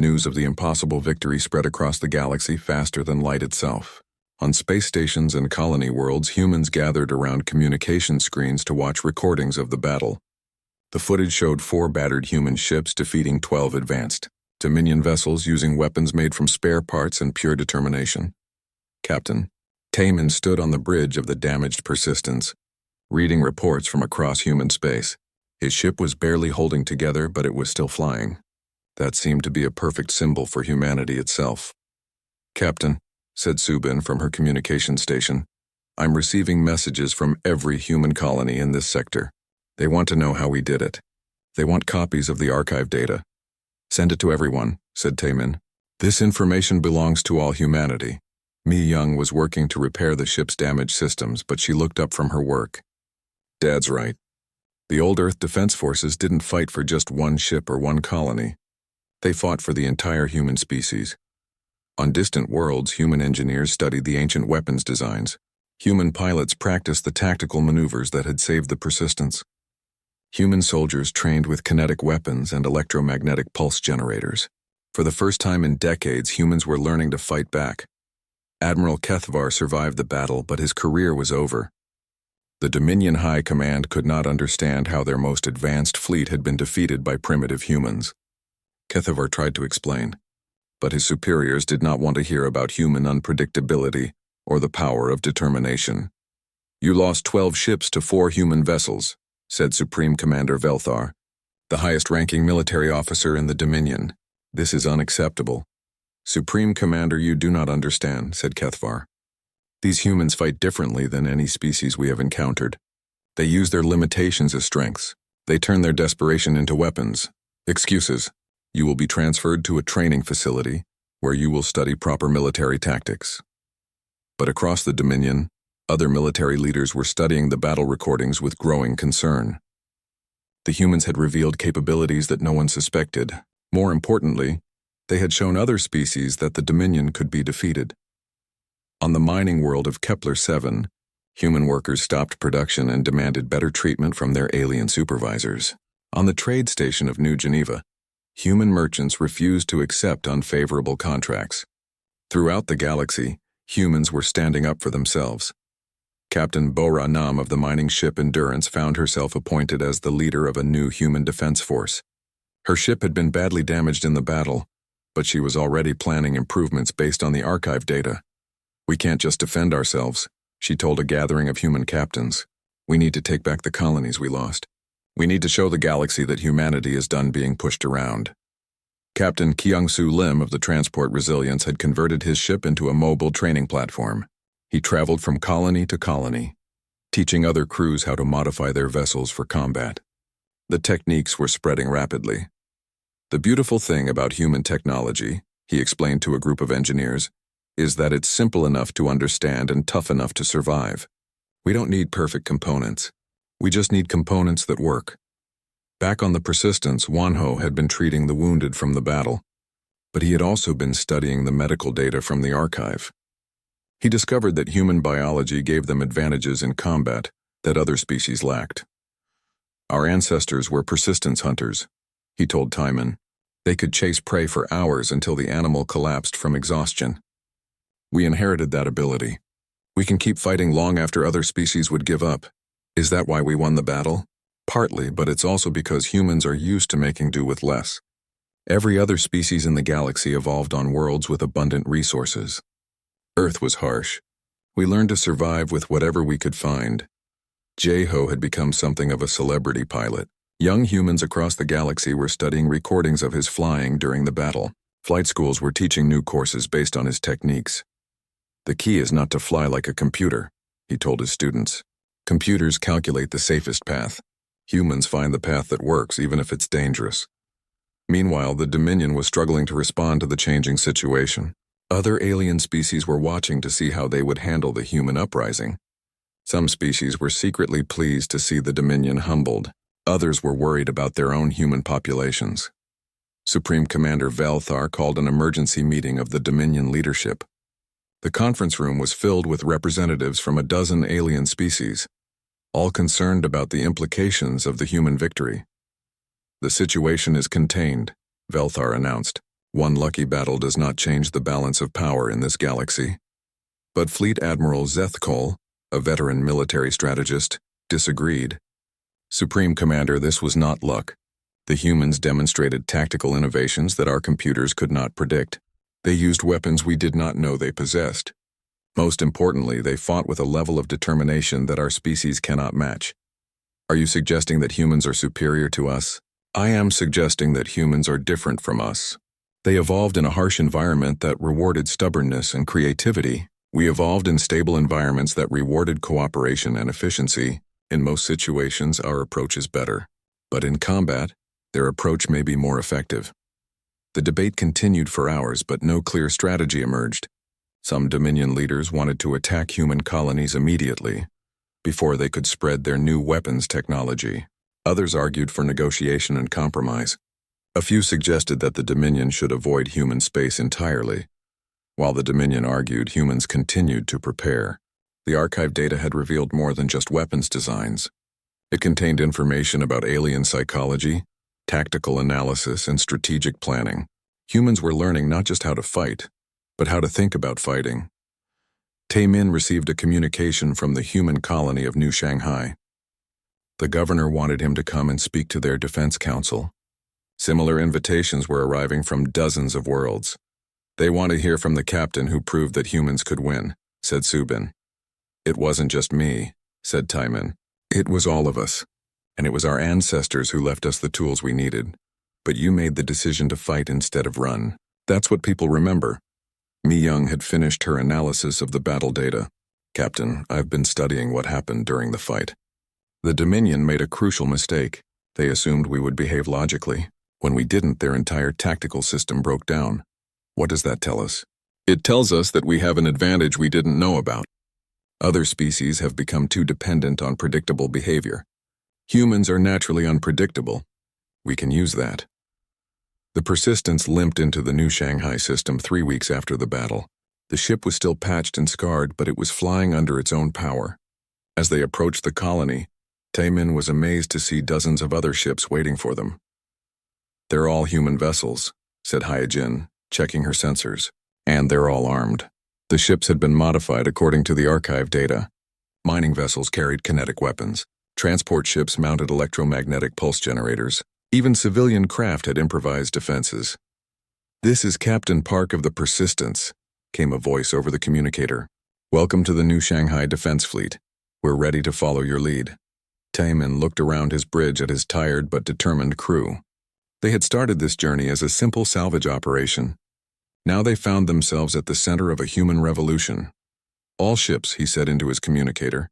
News of the impossible victory spread across the galaxy faster than light itself. On space stations and colony worlds, humans gathered around communication screens to watch recordings of the battle. The footage showed 4 battered human ships defeating 12 advanced Dominion vessels using weapons made from spare parts and pure determination. Captain Taman stood on the bridge of the damaged Persistence, reading reports from across human space. His ship was barely holding together, but it was still flying. That seemed to be a perfect symbol for humanity itself. "Captain," said Subin from her communication station, "I'm receiving messages from every human colony in this sector. They want to know how we did it. They want copies of the archive data." "Send it to everyone," said Taman. "This information belongs to all humanity." Mi Young was working to repair the ship's damaged systems, but she looked up from her work. "Dad's right. The old Earth Defense Forces didn't fight for just one ship or one colony. They fought for the entire human species. On distant worlds, human engineers studied the ancient weapons designs. Human pilots practiced the tactical maneuvers that had saved the Persistence. Human soldiers trained with kinetic weapons and electromagnetic pulse generators. For the first time in decades, humans were learning to fight back. Admiral Kethvar survived the battle, but his career was over. The Dominion High Command could not understand how their most advanced fleet had been defeated by primitive humans. Kethvar tried to explain, but his superiors did not want to hear about human unpredictability or the power of determination. "You lost 12 ships to 4 human vessels," said Supreme Commander Velthar, the highest-ranking military officer in the Dominion. "This is unacceptable." "Supreme Commander, you do not understand," said Kethvar. "These humans fight differently than any species we have encountered. They use their limitations as strengths. They turn their desperation into weapons. Excuses. You will be transferred to a training facility where you will study proper military tactics." But across the Dominion, other military leaders were studying the battle recordings with growing concern. The humans had revealed capabilities that no one suspected. More importantly, they had shown other species that the Dominion could be defeated. On the mining world of Kepler-7, human workers stopped production and demanded better treatment from their alien supervisors. On the trade station of New Geneva, human merchants refused to accept unfavorable contracts. Throughout the galaxy, humans were standing up for themselves. Captain Bora Nam of the mining ship Endurance found herself appointed as the leader of a new human defense force. Her ship had been badly damaged in the battle, but she was already planning improvements based on the archive data. "We can't just defend ourselves," she told a gathering of human captains. "We need to take back the colonies we lost. We need to show the galaxy that humanity is done being pushed around." Captain Kyung-Soo Lim of the Transport Resilience had converted his ship into a mobile training platform. He traveled from colony to colony, teaching other crews how to modify their vessels for combat. The techniques were spreading rapidly. "The beautiful thing about human technology," he explained to a group of engineers, "is that it's simple enough to understand and tough enough to survive. We don't need perfect components. We just need components that work." Back on the Persistence, Wanho had been treating the wounded from the battle, but he had also been studying the medical data from the archive. He discovered that human biology gave them advantages in combat that other species lacked. "Our ancestors were persistence hunters," he told Timon. "They could chase prey for hours until the animal collapsed from exhaustion. We inherited that ability. We can keep fighting long after other species would give up. Is that why we won the battle? Partly, but it's also because humans are used to making do with less. Every other species in the galaxy evolved on worlds with abundant resources. Earth was harsh. We learned to survive with whatever we could find." Jeho had become something of a celebrity pilot. Young humans across the galaxy were studying recordings of his flying during the battle. Flight schools were teaching new courses based on his techniques. "The key is not to fly like a computer," he told his students. "Computers calculate the safest path. Humans find the path that works, even if it's dangerous." Meanwhile, the Dominion was struggling to respond to the changing situation. Other alien species were watching to see how they would handle the human uprising. Some species were secretly pleased to see the Dominion humbled. Others were worried about their own human populations. Supreme Commander Velthar called an emergency meeting of the Dominion leadership. The conference room was filled with representatives from a dozen alien species, all concerned about the implications of the human victory. "The situation is contained," Velthar announced. One lucky battle does not change the balance of power in this galaxy. But Fleet Admiral Zethkol, a veteran military strategist, disagreed. Supreme Commander, this was not luck. The humans demonstrated tactical innovations that our computers could not predict. They used weapons we did not know they possessed. Most importantly, they fought with a level of determination that our species cannot match. Are you suggesting that humans are superior to us? I am suggesting that humans are different from us. They evolved in a harsh environment that rewarded stubbornness and creativity. We evolved in stable environments that rewarded cooperation and efficiency. In most situations, our approach is better. But in combat, their approach may be more effective. The debate continued for hours, but no clear strategy emerged. Some Dominion leaders wanted to attack human colonies immediately, before they could spread their new weapons technology. Others argued for negotiation and compromise. A few suggested that the Dominion should avoid human space entirely. While the Dominion argued, humans continued to prepare. The archive data had revealed more than just weapons designs. It contained information about alien psychology, tactical analysis, and strategic planning. Humans were learning not just how to fight, but how to think about fighting. Taemin received a communication from the human colony of New Shanghai. The governor wanted him to come and speak to their defense council. Similar invitations were arriving from dozens of worlds. They want to hear from the captain who proved that humans could win, said Subin. It wasn't just me, said Taemin. It was all of us. And it was our ancestors who left us the tools we needed. But you made the decision to fight instead of run. That's what people remember. Mi Young had finished her analysis of the battle data. Captain, I've been studying what happened during the fight. The Dominion made a crucial mistake. They assumed we would behave logically. When we didn't, their entire tactical system broke down. What does that tell us? It tells us that we have an advantage we didn't know about. Other species have become too dependent on predictable behavior. Humans are naturally unpredictable. We can use that. The Persistence limped into the New Shanghai system 3 weeks after the battle. The ship was still patched and scarred, but it was flying under its own power. As they approached the colony, Taemin was amazed to see dozens of other ships waiting for them. They're all human vessels, said Hyojin, checking her sensors. And they're all armed. The ships had been modified according to the archive data. Mining vessels carried kinetic weapons. Transport ships mounted electromagnetic pulse generators. Even civilian craft had improvised defenses. This is Captain Park of the Persistence, came a voice over the communicator. Welcome to the New Shanghai Defense Fleet. We're ready to follow your lead. Taemin looked around his bridge at his tired but determined crew. They had started this journey as a simple salvage operation. Now they found themselves at the center of a human revolution. All ships, he said into his communicator.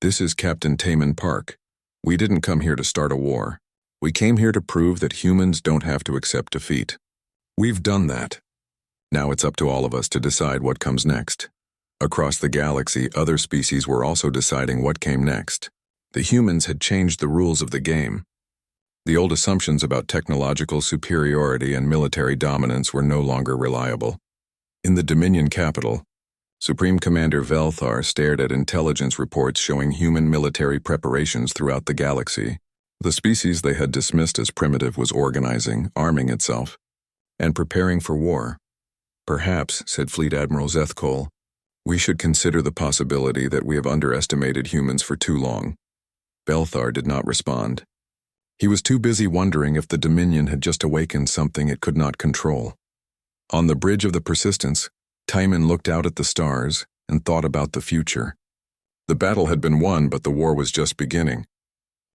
This is Captain Taemin Park. We didn't come here to start a war. We came here to prove that humans don't have to accept defeat. We've done that. Now it's up to all of us to decide what comes next. Across the galaxy, other species were also deciding what came next. The humans had changed the rules of the game. The old assumptions about technological superiority and military dominance were no longer reliable. In the Dominion capital, Supreme Commander Velthar stared at intelligence reports showing human military preparations throughout the galaxy. The species they had dismissed as primitive was organizing, arming itself, and preparing for war. Perhaps, said Fleet Admiral Zethkol, we should consider the possibility that we have underestimated humans for too long. Velthar did not respond. He was too busy wondering if the Dominion had just awakened something it could not control. On the bridge of the Persistence, Taemin looked out at the stars and thought about the future. The battle had been won, but the war was just beginning.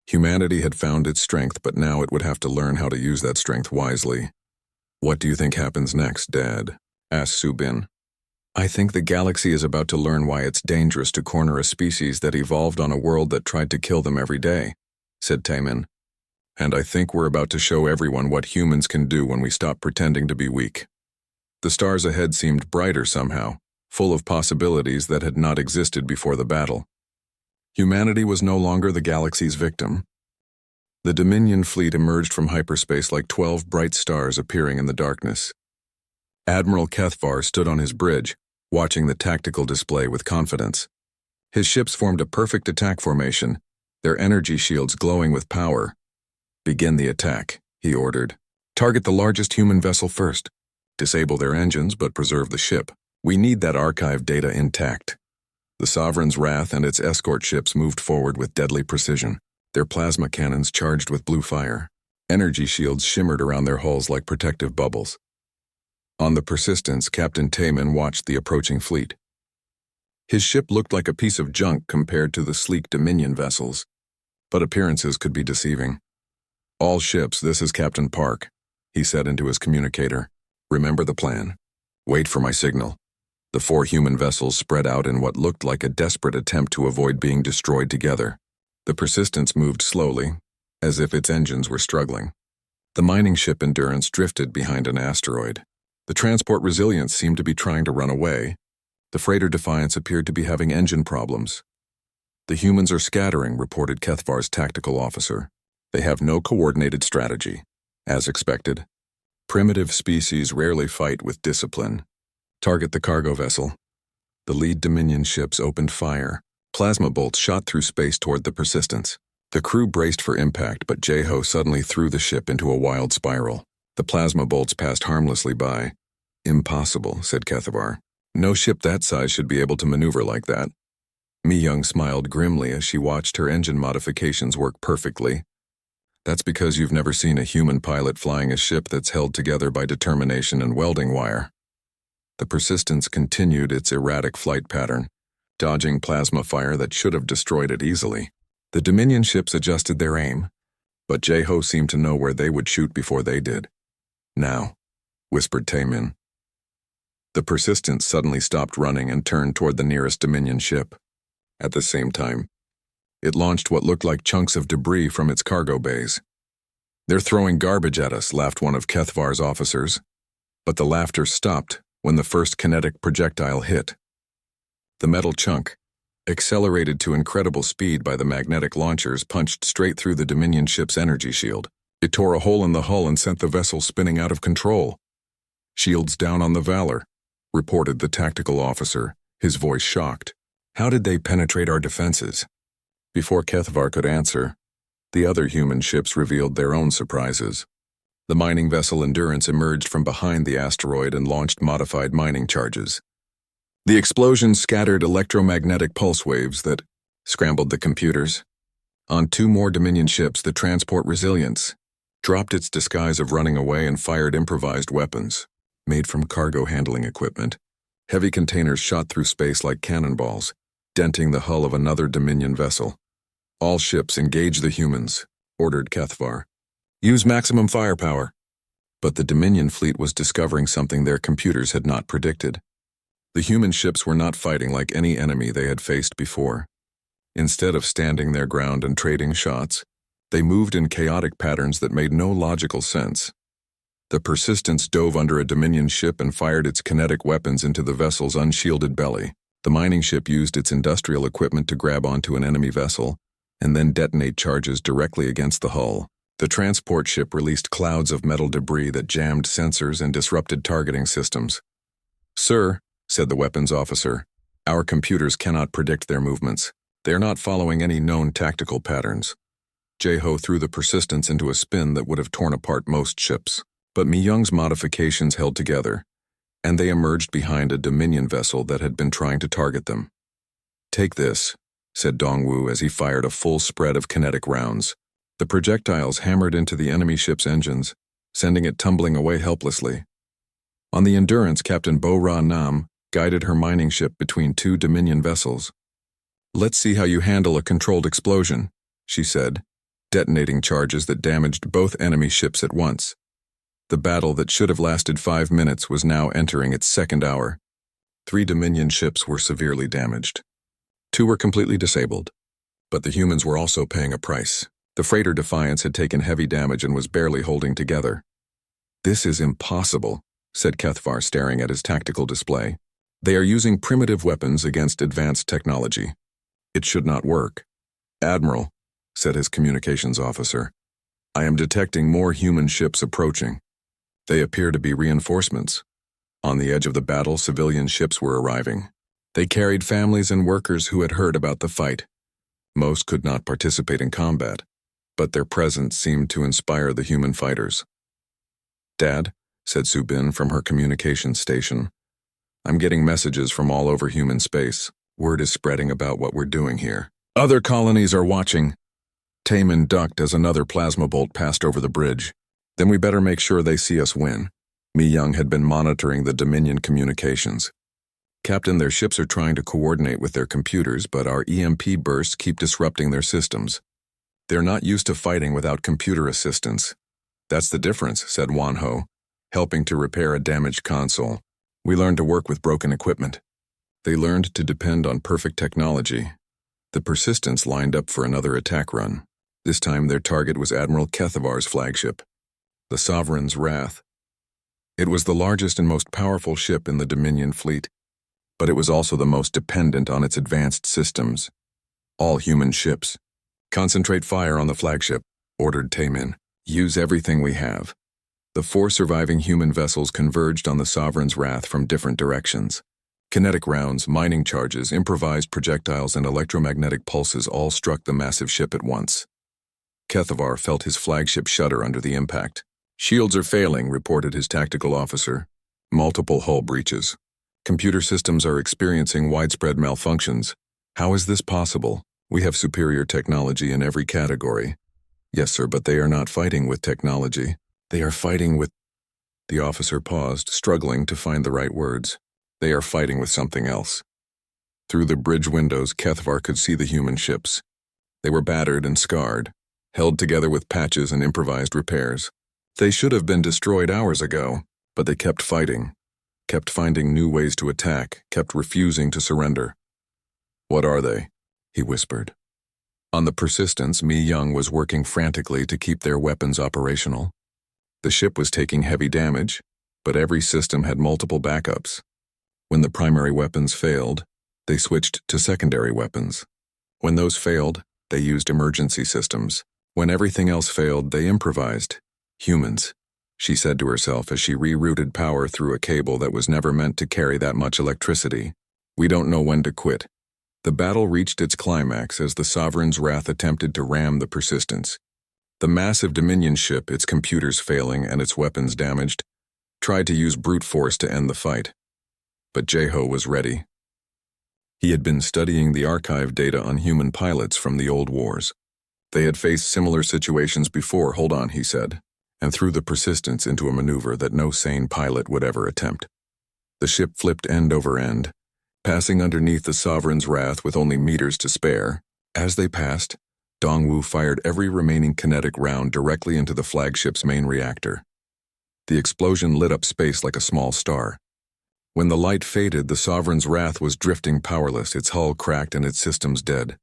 Humanity had found its strength, but now it would have to learn how to use that strength wisely. What do you think happens next, Dad? Asked Subin. I think the galaxy is about to learn why it's dangerous to corner a species that evolved on a world that tried to kill them every day, said Taemin. And I think we're about to show everyone what humans can do when we stop pretending to be weak. The stars ahead seemed brighter somehow, full of possibilities that had not existed before the battle. Humanity was no longer the galaxy's victim. The Dominion fleet emerged from hyperspace like 12 bright stars appearing in the darkness. Admiral Kethvar stood on his bridge, watching the tactical display with confidence. His ships formed a perfect attack formation, their energy shields glowing with power. Begin the attack, he ordered. Target the largest human vessel first. Disable their engines but preserve the ship. We need that archive data intact. The Sovereign's Wrath and its escort ships moved forward with deadly precision, their plasma cannons charged with blue fire. Energy shields shimmered around their hulls like protective bubbles. On the Persistence, Captain Tayman watched the approaching fleet. His ship looked like a piece of junk compared to the sleek Dominion vessels, but appearances could be deceiving. "All ships, this is Captain Park," he said into his communicator. "Remember the plan. Wait for my signal." The 4 human vessels spread out in what looked like a desperate attempt to avoid being destroyed together. The Persistence moved slowly, as if its engines were struggling. The mining ship Endurance drifted behind an asteroid. The transport Resilience seemed to be trying to run away. The freighter Defiance appeared to be having engine problems. "The humans are scattering," reported Kethvar's tactical officer. "They have no coordinated strategy." As expected, primitive species rarely fight with discipline. "Target the cargo vessel." The lead Dominion ships opened fire. Plasma bolts shot through space toward the Persistence. The crew braced for impact, but Jeho suddenly threw the ship into a wild spiral. The plasma bolts passed harmlessly by. "Impossible," said Kethavar. "No ship that size should be able to maneuver like that." Mi-Young smiled grimly as she watched her engine modifications work perfectly. "That's because you've never seen a human pilot flying a ship that's held together by determination and welding wire." The Persistence continued its erratic flight pattern, dodging plasma fire that should have destroyed it easily. The Dominion ships adjusted their aim, but Jeho seemed to know where they would shoot before they did. "Now," whispered Taymin. The Persistence suddenly stopped running and turned toward the nearest Dominion ship. At the same time, it launched what looked like chunks of debris from its cargo bays. "They're throwing garbage at us," laughed one of Kethvar's officers. But the laughter stopped when the first kinetic projectile hit. The metal chunk, accelerated to incredible speed by the magnetic launchers, punched straight through the Dominion ship's energy shield. It tore a hole in the hull and sent the vessel spinning out of control. "Shields down on the Valor," reported the tactical officer, his voice shocked. "How did they penetrate our defenses?" Before Kethvar could answer, the other human ships revealed their own surprises. The mining vessel Endurance emerged from behind the asteroid and launched modified mining charges. The explosion scattered electromagnetic pulse waves that scrambled the computers. On 2 more Dominion ships, the transport Resilience dropped its disguise of running away and fired improvised weapons, made from cargo handling equipment. Heavy containers shot through space like cannonballs, denting the hull of another Dominion vessel. "All ships engage the humans," ordered Kethvar. "Use maximum firepower." But the Dominion fleet was discovering something their computers had not predicted. The human ships were not fighting like any enemy they had faced before. Instead of standing their ground and trading shots, they moved in chaotic patterns that made no logical sense. The Persistence dove under a Dominion ship and fired its kinetic weapons into the vessel's unshielded belly. The mining ship used its industrial equipment to grab onto an enemy vessel and then detonate charges directly against the hull. The transport ship released clouds of metal debris that jammed sensors and disrupted targeting systems. "Sir," said the weapons officer, "our computers cannot predict their movements. They are not following any known tactical patterns." Jeho threw the Persistence into a spin that would have torn apart most ships. But Mi-Young's modifications held together, and they emerged behind a Dominion vessel that had been trying to target them. "Take this," said Dongwu as he fired a full spread of kinetic rounds. The projectiles hammered into the enemy ship's engines, sending it tumbling away helplessly. On the Endurance, Captain Bo-Ra Nam guided her mining ship between 2 Dominion vessels. "Let's see how you handle a controlled explosion," she said, detonating charges that damaged both enemy ships at once. The battle that should have lasted 5 minutes was now entering its second hour. 3 Dominion ships were severely damaged. 2 were completely disabled. But the humans were also paying a price. The freighter Defiance had taken heavy damage and was barely holding together. "This is impossible," said Kethvar, staring at his tactical display. "They are using primitive weapons against advanced technology. It should not work." "Admiral," said his communications officer, "I am detecting more human ships approaching. They appear to be reinforcements." On the edge of the battle, civilian ships were arriving. They carried families and workers who had heard about the fight. Most could not participate in combat, but their presence seemed to inspire the human fighters. "Dad," said Subin from her communications station. "I'm getting messages from all over human space. Word is spreading about what we're doing here. Other colonies are watching." Taemin ducked as another plasma bolt passed over the bridge. "Then we better make sure they see us win." Mi Young had been monitoring the Dominion communications. "Captain, their ships are trying to coordinate with their computers, but our EMP bursts keep disrupting their systems. They're not used to fighting without computer assistance." "That's the difference," said Wanho, helping to repair a damaged console. "We learned to work with broken equipment." They learned to depend on perfect technology. The Persistence lined up for another attack run. This time their target was Admiral Kethavar's flagship, the Sovereign's Wrath. It was the largest and most powerful ship in the Dominion fleet, but it was also the most dependent on its advanced systems. All human ships. "Concentrate fire on the flagship," ordered Taemin. "Use everything we have." The 4 surviving human vessels converged on the Sovereign's Wrath from different directions. Kinetic rounds, mining charges, improvised projectiles, and electromagnetic pulses all struck the massive ship at once. Kethavar felt his flagship shudder under the impact. "Shields are failing," reported his tactical officer. "Multiple hull breaches. Computer systems are experiencing widespread malfunctions. How is this possible? We have superior technology in every category." "Yes, sir, but they are not fighting with technology. They are fighting with—" The officer paused, struggling to find the right words. "They are fighting with something else." Through the bridge windows, Kethavar could see the human ships. They were battered and scarred, held together with patches and improvised repairs. They should have been destroyed hours ago, but they kept fighting, kept finding new ways to attack, kept refusing to surrender. "What are they?" he whispered. On the Persistence, Mi Young was working frantically to keep their weapons operational. The ship was taking heavy damage, but every system had multiple backups. When the primary weapons failed, they switched to secondary weapons. When those failed, they used emergency systems. When everything else failed, they improvised. "Humans," she said to herself as she rerouted power through a cable that was never meant to carry that much electricity. "We don't know when to quit." The battle reached its climax as the Sovereign's Wrath attempted to ram the Persistence. The massive Dominion ship, its computers failing and its weapons damaged, tried to use brute force to end the fight. But Jeho was ready. He had been studying the archive data on human pilots from the old wars. They had faced similar situations before. "Hold on," he said, and threw the Persistence into a maneuver that no sane pilot would ever attempt. The ship flipped end over end, passing underneath the Sovereign's Wrath with only meters to spare. As they passed, Dongwu fired every remaining kinetic round directly into the flagship's main reactor. The explosion lit up space like a small star. When the light faded, the Sovereign's Wrath was drifting powerless, its hull cracked and its systems dead.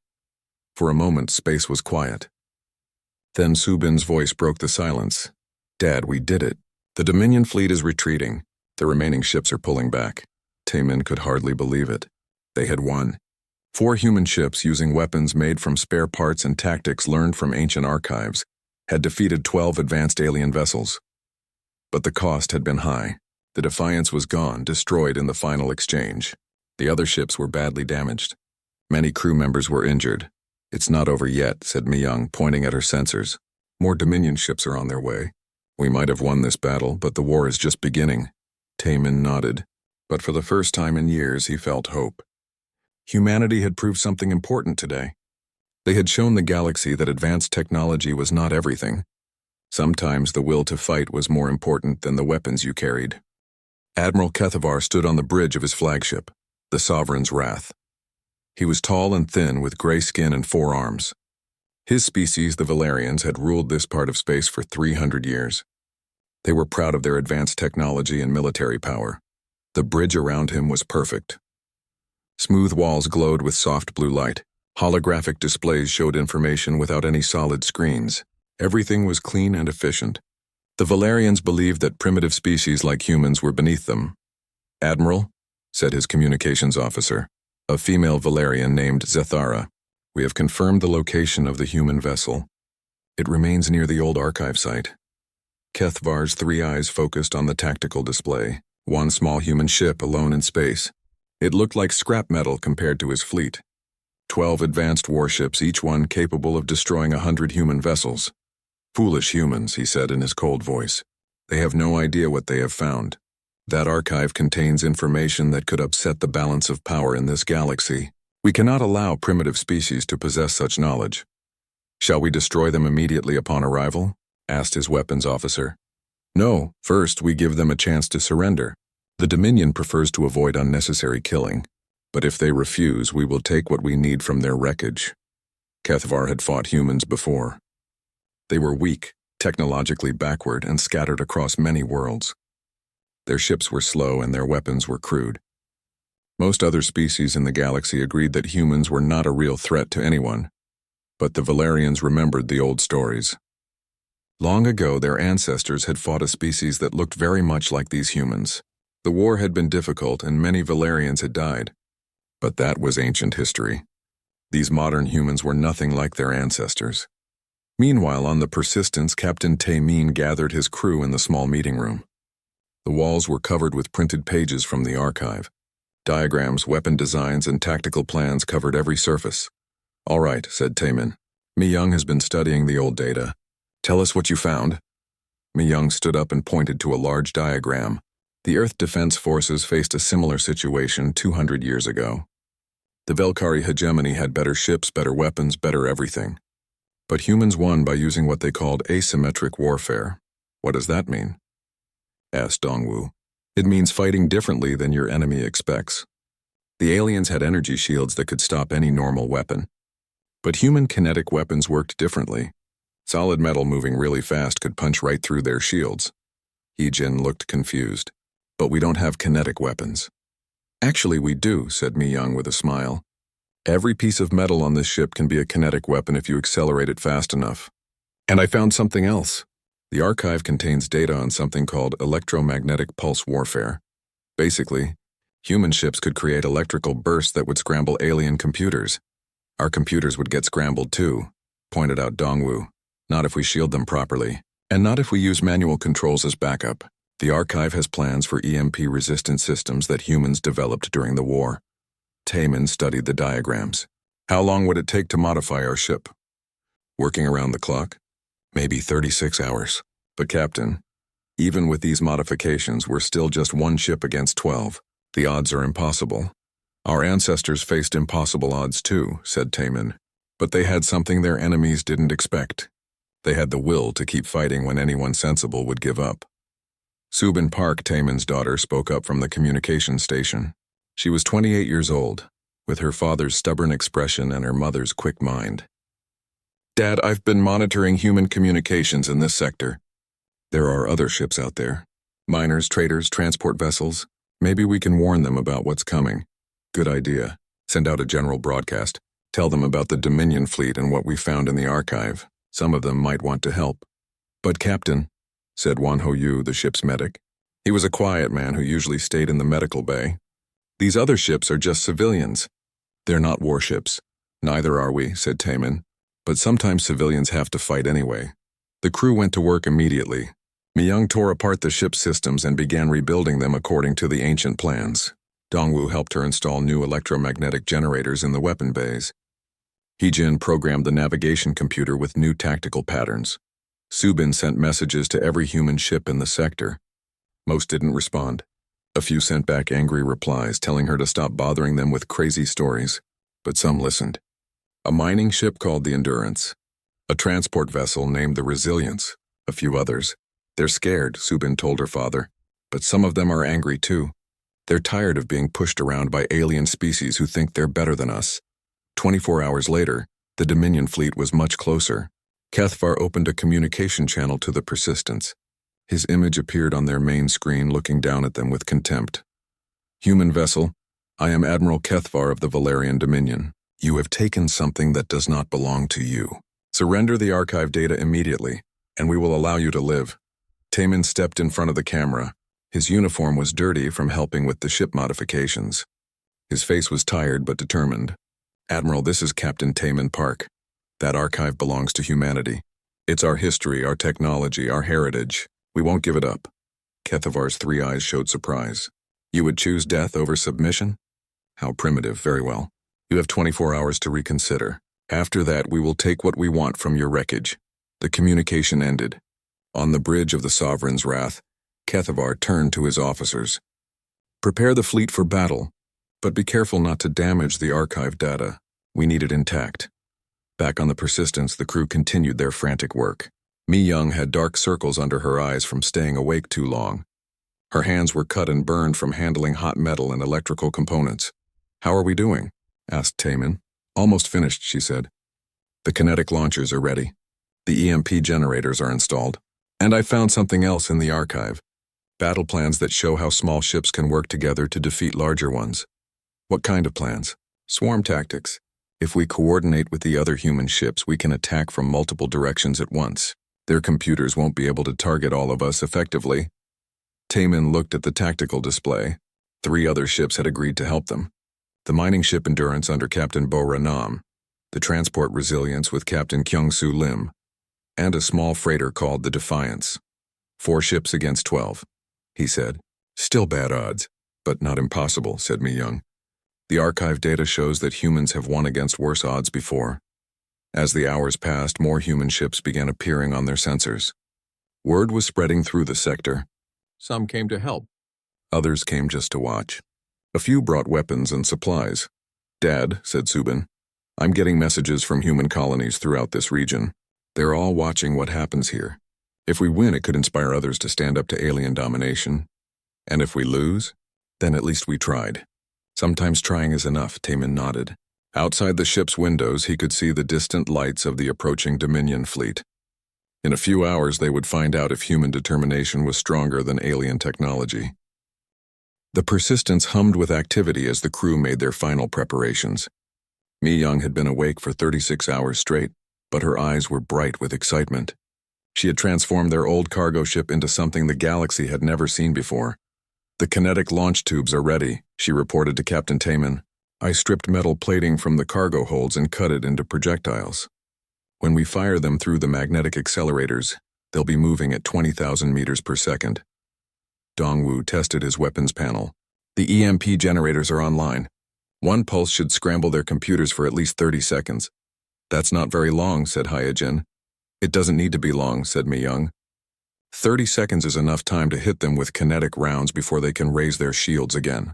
For a moment, space was quiet. Then Subin's voice broke the silence. "Dad, we did it. The Dominion fleet is retreating. The remaining ships are pulling back." Taemin could hardly believe it. They had won. 4 human ships using weapons made from spare parts and tactics learned from ancient archives had defeated 12 advanced alien vessels. But the cost had been high. The Defiance was gone, destroyed in the final exchange. The other ships were badly damaged. Many crew members were injured. "It's not over yet," said Mi Young, pointing at her sensors. "More Dominion ships are on their way. We might have won this battle, but the war is just beginning." Taemin nodded, but for the first time in years he felt hope. Humanity had proved something important today. They had shown the galaxy that advanced technology was not everything. Sometimes the will to fight was more important than the weapons you carried. Admiral Kethavar stood on the bridge of his flagship, the Sovereign's Wrath. He was tall and thin with gray skin and 4 arms. His species, the Valerians, had ruled this part of space for 300 years. They were proud of their advanced technology and military power. The bridge around him was perfect. Smooth walls glowed with soft blue light. Holographic displays showed information without any solid screens. Everything was clean and efficient. The Valerians believed that primitive species like humans were beneath them. "Admiral," said his communications officer, a female Valerian named Zethara, "we have confirmed the location of the human vessel. It remains near the old archive site." Kethavar's 3 eyes focused on the tactical display, 1 small human ship alone in space. It looked like scrap metal compared to his fleet. 12 advanced warships, each one capable of destroying 100 human vessels. "Foolish humans," he said in his cold voice. They have no idea what they have found. That archive contains information that could upset the balance of power in this galaxy. We cannot allow primitive species to possess such knowledge. Shall we destroy them immediately upon arrival? Asked his weapons officer. No, first we give them a chance to surrender. The Dominion prefers to avoid unnecessary killing, but if they refuse, we will take what we need from their wreckage. Kethvar had fought humans before. They were weak, technologically backward, and scattered across many worlds. Their ships were slow and their weapons were crude. Most other species in the galaxy agreed that humans were not a real threat to anyone, but the Valerians remembered the old stories. Long ago, their ancestors had fought a species that looked very much like these humans. The war had been difficult and many Valerians had died, but that was ancient history. These modern humans were nothing like their ancestors. Meanwhile, on the Persistence, Captain Taymeen gathered his crew in the small meeting room. The walls were covered with printed pages from the archive. Diagrams, weapon designs, and tactical plans covered every surface. All right, said Taymeen. Mi-Young has been studying the old data. Tell us what you found. Mi-Young stood up and pointed to a large diagram. The Earth Defense Forces faced a similar situation 200 years ago. The Velkari hegemony had better ships, better weapons, better everything. But humans won by using what they called asymmetric warfare. What does that mean? Asked Dongwu. It means fighting differently than your enemy expects. The aliens had energy shields that could stop any normal weapon. But human kinetic weapons worked differently. Solid metal moving really fast could punch right through their shields. Heejin looked confused. But we don't have kinetic weapons. Actually, we do, said Mi-Young with a smile. Every piece of metal on this ship can be a kinetic weapon if you accelerate it fast enough. And I found something else. The archive contains data on something called electromagnetic pulse warfare. Basically, human ships could create electrical bursts that would scramble alien computers. Our computers would get scrambled too, pointed out Dongwu. Not if we shield them properly, and not if we use manual controls as backup. The archive has plans for EMP-resistant systems that humans developed during the war. Taymeen studied the diagrams. How long would it take to modify our ship? Working around the clock? Maybe 36 hours. But Captain, even with these modifications, we're still just one ship against 12. The odds are impossible. Our ancestors faced impossible odds too, said Taymeen. But they had something their enemies didn't expect. They had the will to keep fighting when anyone sensible would give up. Subin Park, Taymeen's daughter, spoke up from the communication station. She was 28 years old, with her father's stubborn expression and her mother's quick mind. Dad, I've been monitoring human communications in this sector. There are other ships out there. Miners, traders, transport vessels. Maybe we can warn them about what's coming. Good idea. Send out a general broadcast. Tell them about the Dominion fleet and what we found in the archive. Some of them might want to help. But Captain, said Wan Ho-Yu, the ship's medic. He was a quiet man who usually stayed in the medical bay. These other ships are just civilians. They're not warships. Neither are we, said Taymeen. But sometimes civilians have to fight anyway. The crew went to work immediately. Mi-Young tore apart the ship's systems and began rebuilding them according to the ancient plans. Dongwu helped her install new electromagnetic generators in the weapon bays. Heejin programmed the navigation computer with new tactical patterns. Subin sent messages to every human ship in the sector. Most didn't respond. A few sent back angry replies telling her to stop bothering them with crazy stories, but some listened. A mining ship called the Endurance. A transport vessel named the Resilience. A few others. They're scared, Subin told her father, but some of them are angry too. They're tired of being pushed around by alien species who think they're better than us. 24 hours later, the Dominion fleet was much closer. Kethvar opened a communication channel to the Persistence. His image appeared on their main screen, looking down at them with contempt. Human vessel, I am Admiral Kethvar of the Valerian Dominion. You have taken something that does not belong to you. Surrender the archive data immediately, and we will allow you to live. Taymeen stepped in front of the camera. His uniform was dirty from helping with the ship modifications. His face was tired but determined. Admiral, this is Captain Taymeen Park. That archive belongs to humanity. It's our history, our technology, our heritage. We won't give it up. Kethavar's three eyes showed surprise. You would choose death over submission? How primitive, very well. You have 24 hours to reconsider. After that, we will take what we want from your wreckage. The communication ended. On the bridge of the Sovereign's Wrath, Kethavar turned to his officers. Prepare the fleet for battle, but be careful not to damage the archive data. We need it intact. Back on the Persistence, the crew continued their frantic work. Mi Young had dark circles under her eyes from staying awake too long. Her hands were cut and burned from handling hot metal and electrical components. How are we doing? Asked Taemin. Almost finished, she said. The kinetic launchers are ready. The EMP generators are installed. And I found something else in the archive. Battle plans that show how small ships can work together to defeat larger ones. What kind of plans? Swarm tactics. If we coordinate with the other human ships, we can attack from multiple directions at once. Their computers won't be able to target all of us effectively. Taemin looked at the tactical display. 3 other ships had agreed to help them. The mining ship Endurance under Captain Bo-Ra Nam, the transport Resilience with Captain Kyung-Soo Lim, and a small freighter called the Defiance. 4 ships against 12, he said. Still bad odds, but not impossible, said Mi Young. The archive data shows that humans have won against worse odds before. As the hours passed, more human ships began appearing on their sensors. Word was spreading through the sector. Some came to help. Others came just to watch. A few brought weapons and supplies. Dad, said Subin, I'm getting messages from human colonies throughout this region. They're all watching what happens here. If we win, it could inspire others to stand up to alien domination. And if we lose, then at least we tried. Sometimes trying is enough, Taemin nodded. Outside the ship's windows, he could see the distant lights of the approaching Dominion fleet. In a few hours, they would find out if human determination was stronger than alien technology. The Persistence hummed with activity as the crew made their final preparations. Mi Young had been awake for 36 hours straight, but her eyes were bright with excitement. She had transformed their old cargo ship into something the galaxy had never seen before. The kinetic launch tubes are ready, she reported to Captain Taemin. I stripped metal plating from the cargo holds and cut it into projectiles. When we fire them through the magnetic accelerators, they'll be moving at 20,000 meters per second. Dongwu tested his weapons panel. The EMP generators are online. 1 pulse should scramble their computers for at least 30 seconds. That's not very long, said Hyojin. It doesn't need to be long, said Mi Young. 30 seconds is enough time to hit them with kinetic rounds before they can raise their shields again.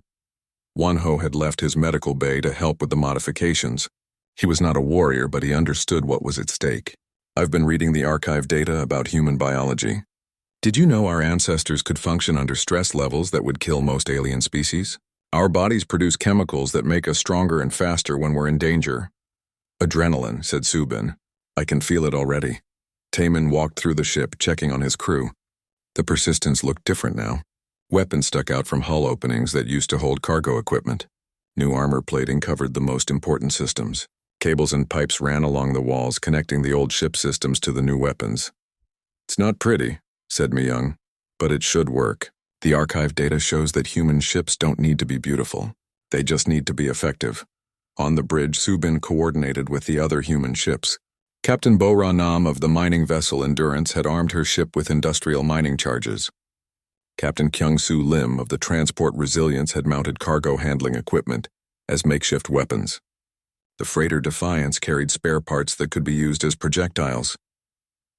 Wonho had left his medical bay to help with the modifications. He was not a warrior, but he understood what was at stake. I've been reading the archive data about human biology. Did you know our ancestors could function under stress levels that would kill most alien species? Our bodies produce chemicals that make us stronger and faster when we're in danger. Adrenaline, said Subin. I can feel it already. Taemin walked through the ship, checking on his crew. The Persistence looked different now. Weapons stuck out from hull openings that used to hold cargo equipment. New armor plating covered the most important systems. Cables and pipes ran along the walls, connecting the old ship systems to the new weapons. It's not pretty, said Mi Young, but it should work. The archive data shows that human ships don't need to be beautiful. They just need to be effective. On the bridge, Subin coordinated with the other human ships. Captain Bo-Ra Nam of the mining vessel Endurance had armed her ship with industrial mining charges. Captain Kyung-Soo Lim of the transport Resilience had mounted cargo handling equipment as makeshift weapons. The freighter Defiance carried spare parts that could be used as projectiles.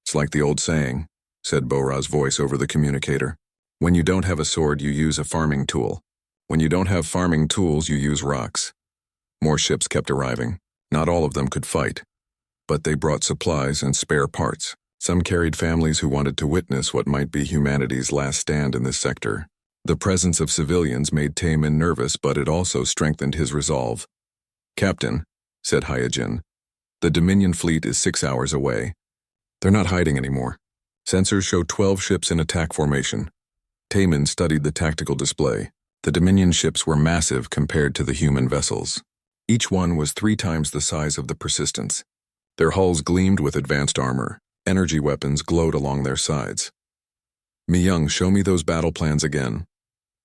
It's like the old saying, said Bo-Ra's voice over the communicator. When you don't have a sword, you use a farming tool. When you don't have farming tools, you use rocks. More ships kept arriving. Not all of them could fight, but they brought supplies and spare parts. Some carried families who wanted to witness what might be humanity's last stand in this sector. The presence of civilians made Taemin nervous, but it also strengthened his resolve. Captain, said Hyojin, the Dominion fleet is 6 hours away. They're not hiding anymore. Sensors show 12 ships in attack formation. Taemin studied the tactical display. The Dominion ships were massive compared to the human vessels. Each one was 3 times the size of the Persistence. Their hulls gleamed with advanced armor. Energy weapons glowed along their sides. Mi Young, show me those battle plans again.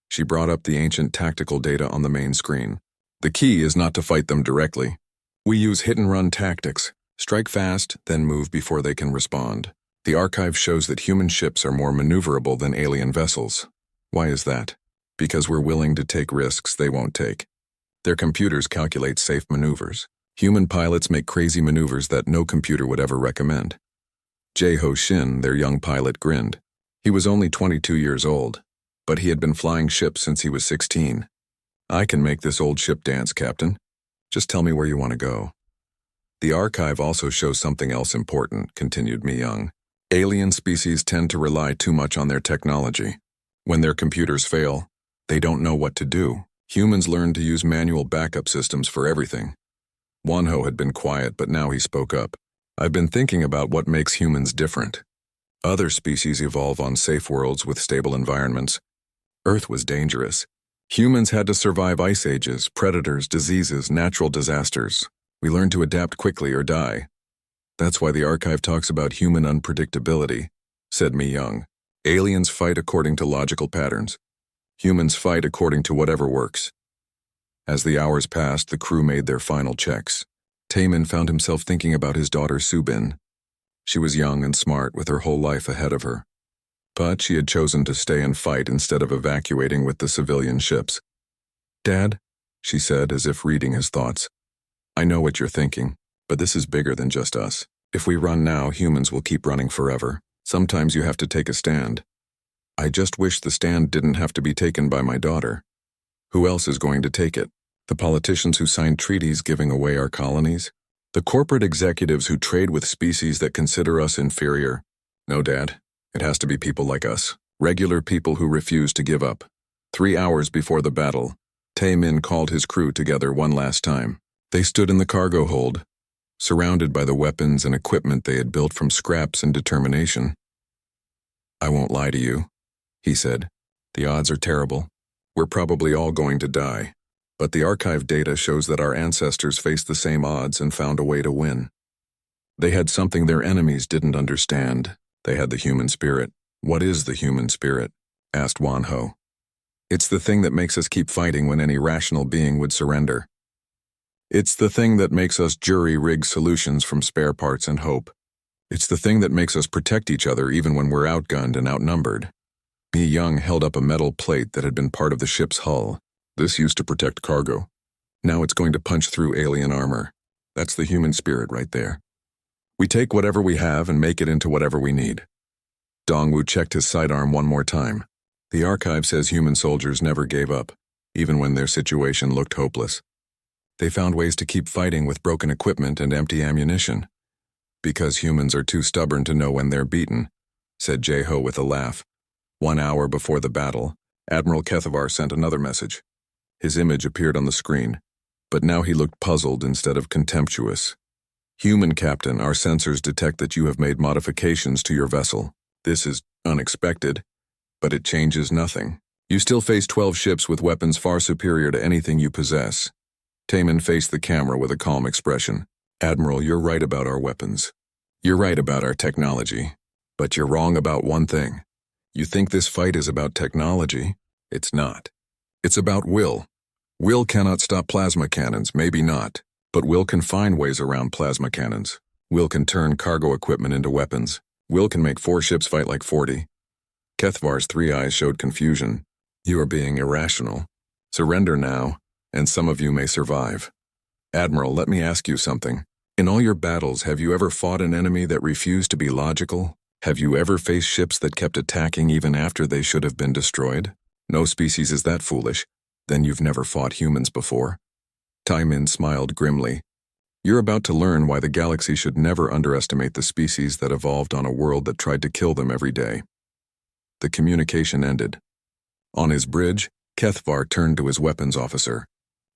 She brought up the ancient tactical data on the main screen. The key is not to fight them directly. We use hit-and-run tactics. Strike fast, then move before they can respond. The archive shows that human ships are more maneuverable than alien vessels. Why is that? Because we're willing to take risks they won't take. Their computers calculate safe maneuvers. Human pilots make crazy maneuvers that no computer would ever recommend. Jae-ho Shin, their young pilot, grinned. He was only 22 years old, but he had been flying ships since he was 16. I can make this old ship dance, Captain. Just tell me where you want to go. The archive also shows something else important, continued Mi-young. Alien species tend to rely too much on their technology. When their computers fail, they don't know what to do. Humans learn to use manual backup systems for everything. Wonho had been quiet, but now he spoke up. I've been thinking about what makes humans different. Other species evolve on safe worlds with stable environments. Earth was dangerous. Humans had to survive ice ages, predators, diseases, natural disasters. We learned to adapt quickly or die. That's why the archive talks about human unpredictability, said Mi-young. Aliens fight according to logical patterns. Humans fight according to whatever works. As the hours passed, the crew made their final checks. Taemin found himself thinking about his daughter Subin. She was young and smart with her whole life ahead of her. But she had chosen to stay and fight instead of evacuating with the civilian ships. Dad, she said, as if reading his thoughts. I know what you're thinking, but this is bigger than just us. If we run now, humans will keep running forever. Sometimes you have to take a stand. I just wish the stand didn't have to be taken by my daughter. Who else is going to take it? The politicians who signed treaties giving away our colonies? The corporate executives who trade with species that consider us inferior? No, Dad. It has to be people like us. Regular people who refuse to give up. 3 hours before the battle, Taemin called his crew together one last time. They stood in the cargo hold, surrounded by the weapons and equipment they had built from scraps and determination. I won't lie to you, he said. The odds are terrible. We're probably all going to die. But the archive data shows that our ancestors faced the same odds and found a way to win. They had something their enemies didn't understand. They had the human spirit. What is the human spirit? Asked Wonho. It's the thing that makes us keep fighting when any rational being would surrender. It's the thing that makes us jury-rig solutions from spare parts and hope. It's the thing that makes us protect each other even when we're outgunned and outnumbered. Mi-young held up a metal plate that had been part of the ship's hull. This used to protect cargo. Now it's going to punch through alien armor. That's the human spirit right there. We take whatever we have and make it into whatever we need. Dongwu checked his sidearm one more time. The archive says human soldiers never gave up, even when their situation looked hopeless. They found ways to keep fighting with broken equipment and empty ammunition. Because humans are too stubborn to know when they're beaten, said Jae-ho with a laugh. 1 hour before the battle, Admiral Kethavar sent another message. His image appeared on the screen, but now he looked puzzled instead of contemptuous. Human Captain, our sensors detect that you have made modifications to your vessel. This is unexpected, but it changes nothing. You still face 12 ships with weapons far superior to anything you possess. Taemin faced the camera with a calm expression. Admiral, you're right about our weapons. You're right about our technology, but you're wrong about one thing. You think this fight is about technology? It's not. It's about will. Will cannot stop plasma cannons, maybe not. But Will can find ways around plasma cannons. Will can turn cargo equipment into weapons. Will can make 4 ships fight like 40. Kethavar's 3 eyes showed confusion. You are being irrational. Surrender now, and some of you may survive. Admiral, let me ask you something. In all your battles, have you ever fought an enemy that refused to be logical? Have you ever faced ships that kept attacking even after they should have been destroyed? No species is that foolish. Then you've never fought humans before. Taemin smiled grimly. You're about to learn why the galaxy should never underestimate the species that evolved on a world that tried to kill them every day. The communication ended. On his bridge, Kethavar turned to his weapons officer.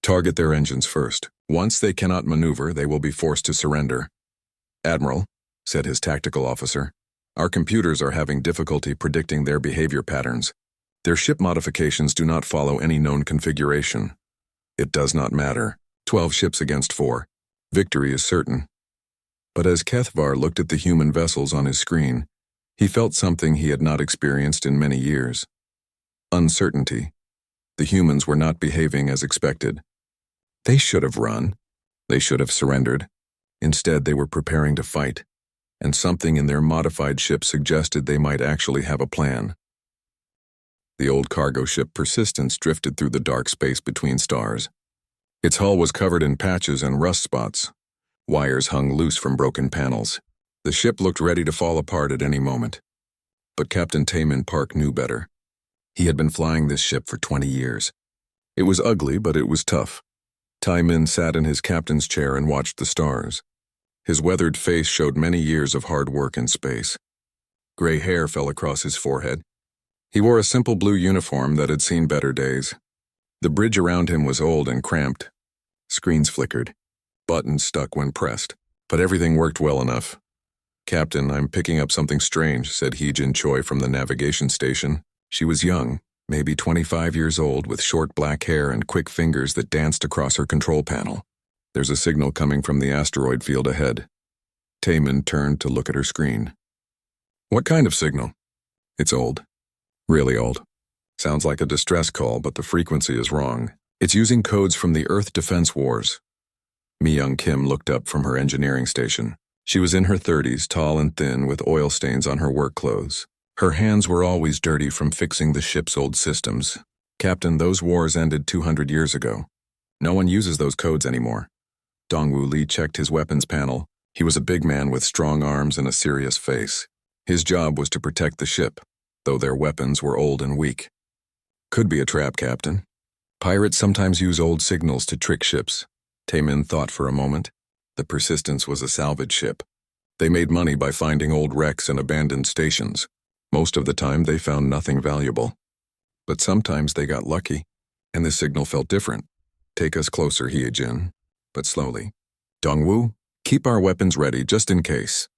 Target their engines first. Once they cannot maneuver, they will be forced to surrender. Admiral, said his tactical officer, our computers are having difficulty predicting their behavior patterns. Their ship modifications do not follow any known configuration. It does not matter. 12 ships against 4. Victory is certain. But as Kethavar looked at the human vessels on his screen, he felt something he had not experienced in many years. Uncertainty. The humans were not behaving as expected. They should have run. They should have surrendered. Instead, they were preparing to fight, and something in their modified ship suggested they might actually have a plan. The old cargo ship Persistence drifted through the dark space between stars. Its hull was covered in patches and rust spots. Wires hung loose from broken panels. The ship looked ready to fall apart at any moment. But Captain Taemin Park knew better. He had been flying this ship for 20 years. It was ugly, but it was tough. Taemin sat in his captain's chair and watched the stars. His weathered face showed many years of hard work in space. Gray hair fell across his forehead. He wore a simple blue uniform that had seen better days. The bridge around him was old and cramped. Screens flickered. Buttons stuck when pressed. But everything worked well enough. "Captain, I'm picking up something strange," said Hee-jin Choi from the navigation station. She was young, maybe 25 years old, with short black hair and quick fingers that danced across her control panel. "There's a signal coming from the asteroid field ahead." Taemin turned to look at her screen. "What kind of signal?" "It's old. Really old. Sounds like a distress call, but the frequency is wrong. It's using codes from the Earth Defense Wars." Mi-young Kim looked up from her engineering station. She was in her 30s, tall and thin, with oil stains on her work clothes. Her hands were always dirty from fixing the ship's old systems. "Captain, those wars ended 200 years ago. No one uses those codes anymore." Dongwoo Lee checked his weapons panel. He was a big man with strong arms and a serious face. His job was to protect the ship, though their weapons were old and weak. "Could be a trap, Captain. Pirates sometimes use old signals to trick ships." Taemin thought for a moment. The Persistence was a salvage ship. They made money by finding old wrecks and abandoned stations. Most of the time, they found nothing valuable. But sometimes they got lucky, and the signal felt different. "Take us closer, Hee-jin, but slowly. Dongwoo, keep our weapons ready just in case."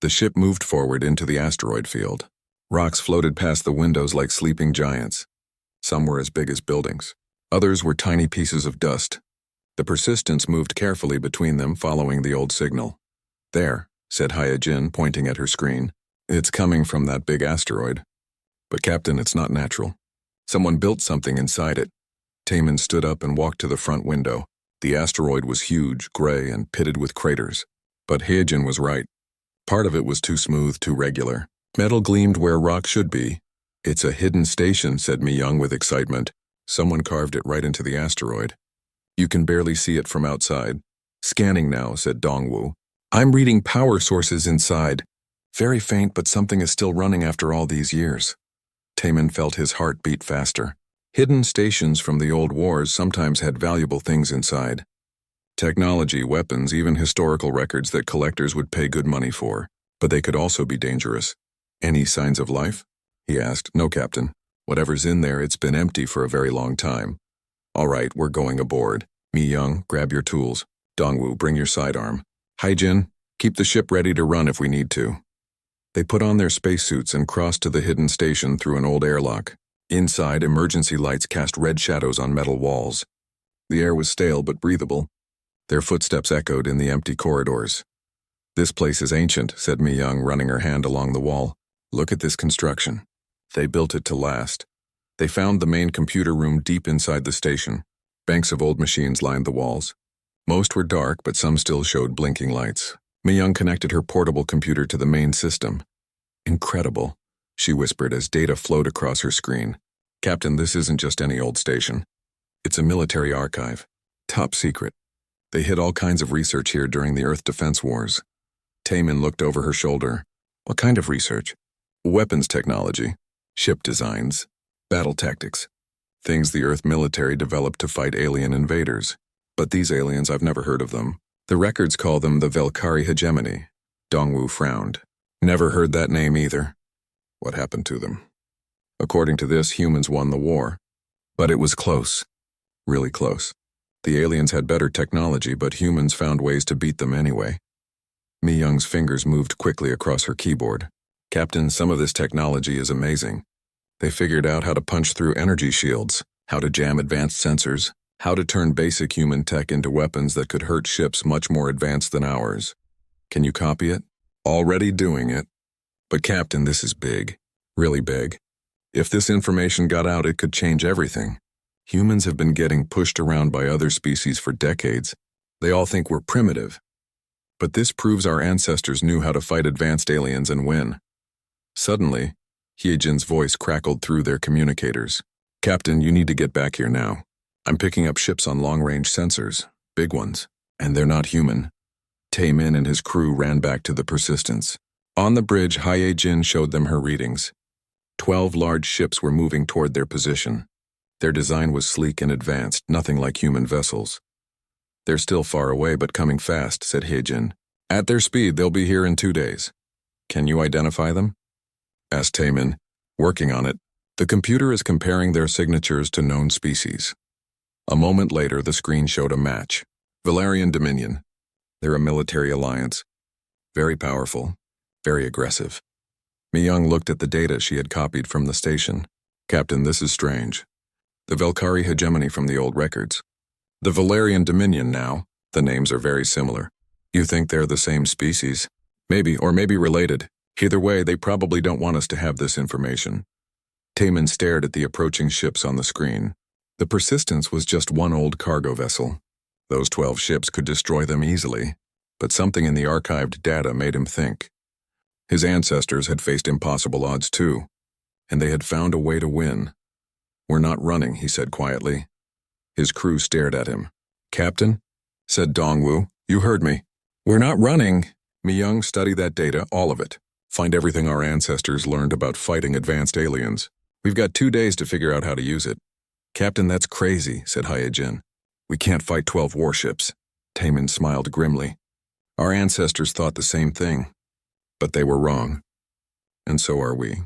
The ship moved forward into the asteroid field. Rocks floated past the windows like sleeping giants. Some were as big as buildings. Others were tiny pieces of dust. The Persistence moved carefully between them, following the old signal. "There," said Hye-jin, pointing at her screen. "It's coming from that big asteroid. But Captain, it's not natural. Someone built something inside it." Taemin stood up and walked to the front window. The asteroid was huge, gray, and pitted with craters. But Hye-jin was right. Part of it was too smooth, too regular. Metal gleamed where rock should be. "It's a hidden station," said Mi-young with excitement. "Someone carved it right into the asteroid. You can barely see it from outside." "Scanning now," said Dongwoo. "I'm reading power sources inside. Very faint, but something is still running after all these years." Taemin felt his heart beat faster. Hidden stations from the old wars sometimes had valuable things inside. Technology, weapons, even historical records that collectors would pay good money for. But they could also be dangerous. "Any signs of life?" he asked. "No, Captain. Whatever's in there, it's been empty for a very long time." "All right, we're going aboard. Mi-young, grab your tools. Dongwoo, bring your sidearm. Hye-jin, keep the ship ready to run if we need to." They put on their spacesuits and crossed to the hidden station through an old airlock. Inside, emergency lights cast red shadows on metal walls. The air was stale but breathable. Their footsteps echoed in the empty corridors. "This place is ancient," said Mi-young, running her hand along the wall. "Look at this construction. They built it to last." They found the main computer room deep inside the station. Banks of old machines lined the walls. Most were dark, but some still showed blinking lights. Mi-young connected her portable computer to the main system. "Incredible," she whispered as data flowed across her screen. "Captain, this isn't just any old station. It's a military archive. Top secret. They hid all kinds of research here during the Earth Defense Wars." Taemin looked over her shoulder. "What kind of research?" "Weapons technology, ship designs, battle tactics. Things the Earth military developed to fight alien invaders. But these aliens, I've never heard of them. The records call them the Velkari hegemony." Dongwoo frowned. "Never heard that name either." "What happened to them?" "According to this, humans won the war. But it was close. Really close. The aliens had better technology, but humans found ways to beat them anyway." Mi-young's fingers moved quickly across her keyboard. "Captain, some of this technology is amazing. They figured out how to punch through energy shields, how to jam advanced sensors, how to turn basic human tech into weapons that could hurt ships much more advanced than ours. Can you copy it?" "Already doing it." "But Captain, this is big. Really big. If this information got out, it could change everything. Humans have been getting pushed around by other species for decades. They all think we're primitive. But this proves our ancestors knew how to fight advanced aliens and win." Suddenly, Hye-jin's voice crackled through their communicators. "Captain, you need to get back here now. I'm picking up ships on long-range sensors, big ones, and they're not human. Taemin and his crew ran back to the Persistence. On the bridge, Hye-jin showed them her readings. 12 large ships were moving toward their position. Their design was sleek and advanced, nothing like human vessels. "They're still far away, but coming fast," said Hye-jin. "At their speed, they'll be here in 2 days." "Can you identify them?" asked Taemin. "Working on it. The computer is comparing their signatures to known species." A moment later, the screen showed a match. Valerian Dominion. They're a military alliance. Very powerful. Very aggressive. Mi-young looked at the data she had copied from the station. "Captain, this is strange. The Velkari hegemony from the old records. The Valerian Dominion now. The names are very similar. You think they're the same species? Maybe, or maybe related. Either way, they probably don't want us to have this information." Taemin stared at the approaching ships on the screen. The Persistence was just one old cargo vessel. Those 12 ships could destroy them easily, but something in the archived data made him think. His ancestors had faced impossible odds too, and they had found a way to win. "We're not running," he said quietly. His crew stared at him. "Captain," said Dongwu, "you heard me. We're not running." Mi-young, study that data, all of it. Find everything our ancestors learned about fighting advanced aliens. We've got 2 days to figure out how to use it. "Captain, that's crazy," said Hye-jin. "We can't fight 12 warships." Taemin smiled grimly. "Our ancestors thought the same thing, but they were wrong. And so are we."